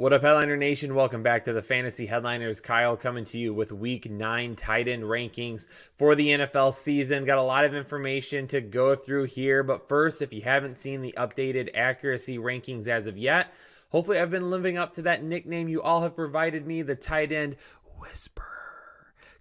What up, Headliner Nation? Welcome back to the Fantasy Headliners. Kyle coming to you with Week 9 tight end rankings for the NFL season. Got a lot of information to go through here, but first, if you haven't seen the updated accuracy rankings as of yet, hopefully I've been living up to that nickname you all have provided me, the tight end whisperer.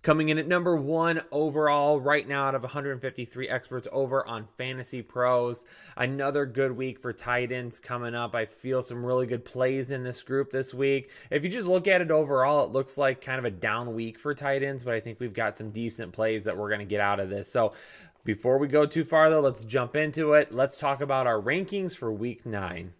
Coming in at number 1 overall right now out of 153 experts over on Fantasy Pros. Another good week for tight ends coming up. I feel some really good plays in this group this week. If you just look at it overall, it looks like kind of a down week for tight ends, but I think we've got some decent plays that we're going to get out of this. So before we go too far, though, let's jump into it. Let's talk about our rankings for Week 9.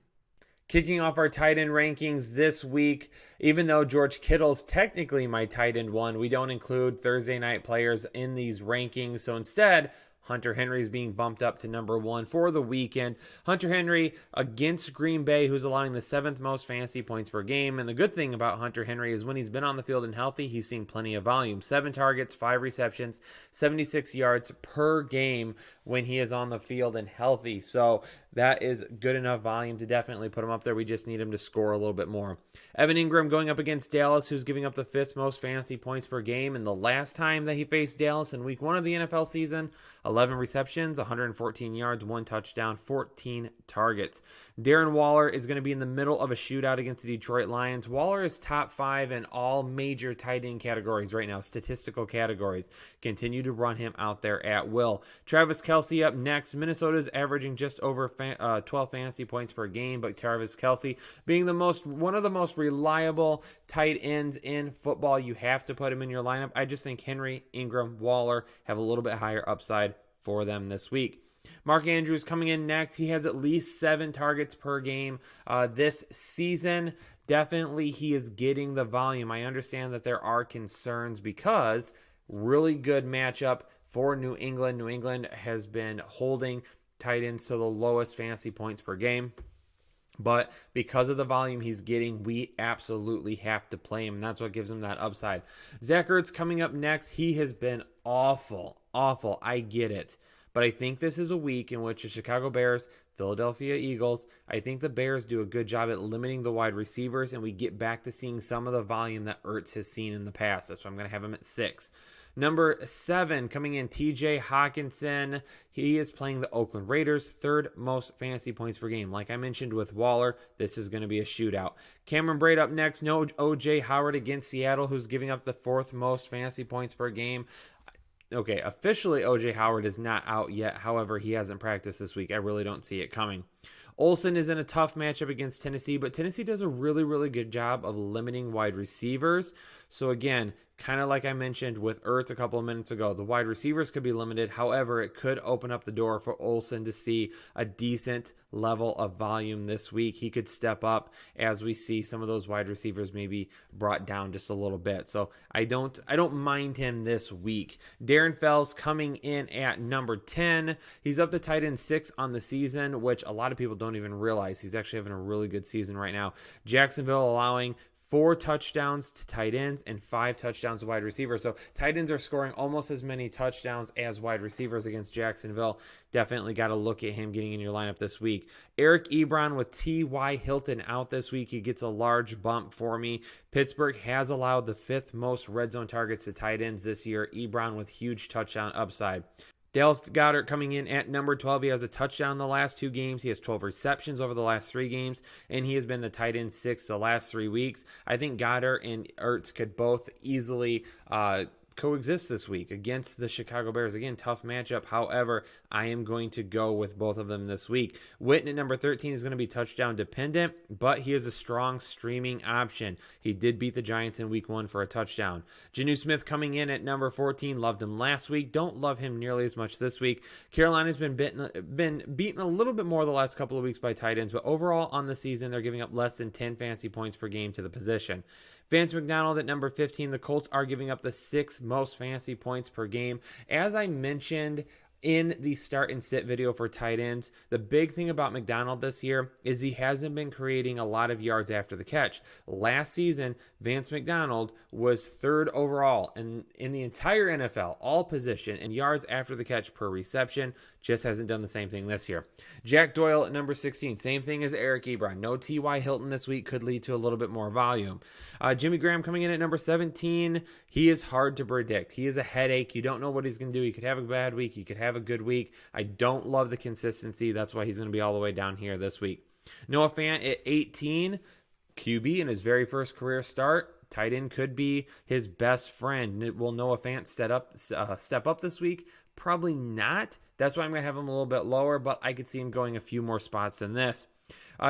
Kicking off our tight end rankings this week, even though George Kittle's technically my tight end one, we don't include Thursday night players in these rankings. So instead, Hunter Henry is being bumped up to number 1 for the weekend. Hunter Henry against Green Bay, who's allowing the 7th most fantasy points per game. And the good thing about Hunter Henry is when he's been on the field and healthy, he's seen plenty of volume. 7 targets, 5 receptions, 76 yards per game when he is on the field and healthy. So that is good enough volume to definitely put him up there. We just need him to score a little bit more. Evan Ingram going up against Dallas, who's giving up the 5th most fantasy points per game. And the last time that he faced Dallas in week 1 of the NFL season, 11 receptions, 114 yards, 1 touchdown, 14 targets. Darren Waller is going to be in the middle of a shootout against the Detroit Lions. Waller is top 5 in all major tight end categories right now, statistical categories. Continue to run him out there at will. Travis Kelce up next. Minnesota is averaging just over 12 fantasy points per game, but Travis Kelce being one of the most reliable tight ends in football, you have to put him in your lineup. I just think Henry, Ingram, Waller have a little bit higher upside for them this week. Mark Andrews coming in next. He has at least 7 targets per game this season. Definitely he is getting the volume. I understand that there are concerns because really good matchup for New England. New England has been holding tight ends to the lowest fantasy points per game. But because of the volume he's getting, we absolutely have to play him. And that's what gives him that upside. Zach Ertz coming up next. He has been awful. I get it. But I think this is a week in which the Chicago Bears, Philadelphia Eagles, I think the Bears do a good job at limiting the wide receivers, and we get back to seeing some of the volume that Ertz has seen in the past. That's why I'm going to have him at 6. Number 7, coming in, TJ Hawkinson. He is playing the Oakland Raiders, 3rd most fantasy points per game. Like I mentioned with Waller, this is going to be a shootout. Cameron Brate up next. No O.J. Howard against Seattle, who's giving up the 4th most fantasy points per game. Okay, officially O.J. Howard is not out yet. However, he hasn't practiced this week. I really don't see it coming. Olsen is in a tough matchup against Tennessee, but Tennessee does a really, really good job of limiting wide receivers. So again, kind of like I mentioned with Ertz a couple of minutes ago, the wide receivers could be limited. However, it could open up the door for Olsen to see a decent level of volume this week. He could step up as we see some of those wide receivers maybe brought down just a little bit. So I don't mind him this week. Darren Fells coming in at number 10. He's up to tight end 6 on the season, which a lot of people don't even realize. He's actually having a really good season right now. Jacksonville allowing 4 touchdowns to tight ends and 5 touchdowns to wide receivers. So tight ends are scoring almost as many touchdowns as wide receivers against Jacksonville. Definitely got to look at him getting in your lineup this week. Eric Ebron with T.Y. Hilton out this week. He gets a large bump for me. Pittsburgh has allowed the 5th most red zone targets to tight ends this year. Ebron with huge touchdown upside. Dallas Goedert coming in at number 12. He has a touchdown in the last 2 games. He has 12 receptions over the last 3 games, and he has been the tight end 6 the last 3 weeks. I think Goedert and Ertz could both easily coexist this week against the Chicago Bears. Again, tough matchup. However, I am going to go with both of them this week. Witten at number 13 is going to be touchdown dependent, but he is a strong streaming option. He did beat the Giants in week 1 for a touchdown. Jonnu Smith coming in at number 14. Loved him last week. Don't love him nearly as much this week. Carolina's been beaten a little bit more the last couple of weeks by tight ends, but overall on the season, they're giving up less than 10 fantasy points per game to the position. Vance McDonald at number 15. The Colts are giving up the 6th most fantasy points per game. As I mentioned in the start and sit video for tight ends, the big thing about McDonald this year is he hasn't been creating a lot of yards after the catch. Last season, Vance McDonald was third overall in the entire NFL, all position, and yards after the catch per reception. Just hasn't done the same thing this year. Jack Doyle at number 16, same thing as Eric Ebron. No T.Y. Hilton this week, could lead to a little bit more volume. Jimmy Graham coming in at number 17. He is hard to predict. He is a headache. You don't know what he's going to do. He could have a bad week. He could have a good week. I don't love the consistency. That's why he's going to be all the way down here this week. Noah Fant at 18, QB in his very first career start. Tight end could be his best friend. Will Noah Fant step up this week? Probably not. That's why I'm going to have him a little bit lower, but I could see him going a few more spots than this.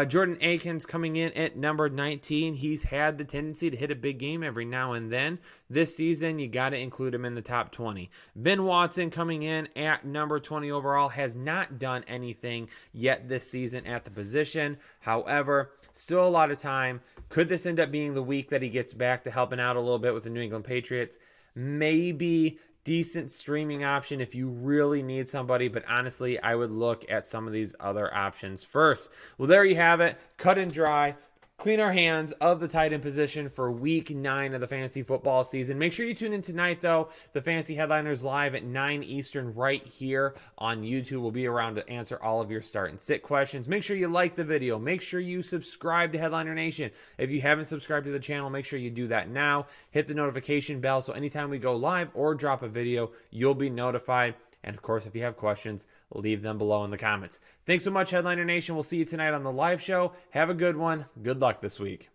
Jordan Akins coming in at number 19. He's had the tendency to hit a big game every now and then. This season, you got to include him in the top 20. Ben Watson coming in at number 20 overall has not done anything yet this season at the position. However, still a lot of time. Could this end up being the week that he gets back to helping out a little bit with the New England Patriots? Maybe. Decent streaming option if you really need somebody, but honestly, I would look at some of these other options first. Well, there you have it. Cut and dry. Clean our hands of the tight end position for week 9 of the fantasy football season. Make sure you tune in tonight, though. The Fantasy Headliners live at 9 Eastern right here on YouTube. We'll be around to answer all of your start and sit questions. Make sure you like the video. Make sure you subscribe to Headliner Nation. If you haven't subscribed to the channel, make sure you do that now. Hit the notification bell so anytime we go live or drop a video, you'll be notified. And of course, if you have questions, leave them below in the comments. Thanks so much, Headliner Nation. We'll see you tonight on the live show. Have a good one. Good luck this week.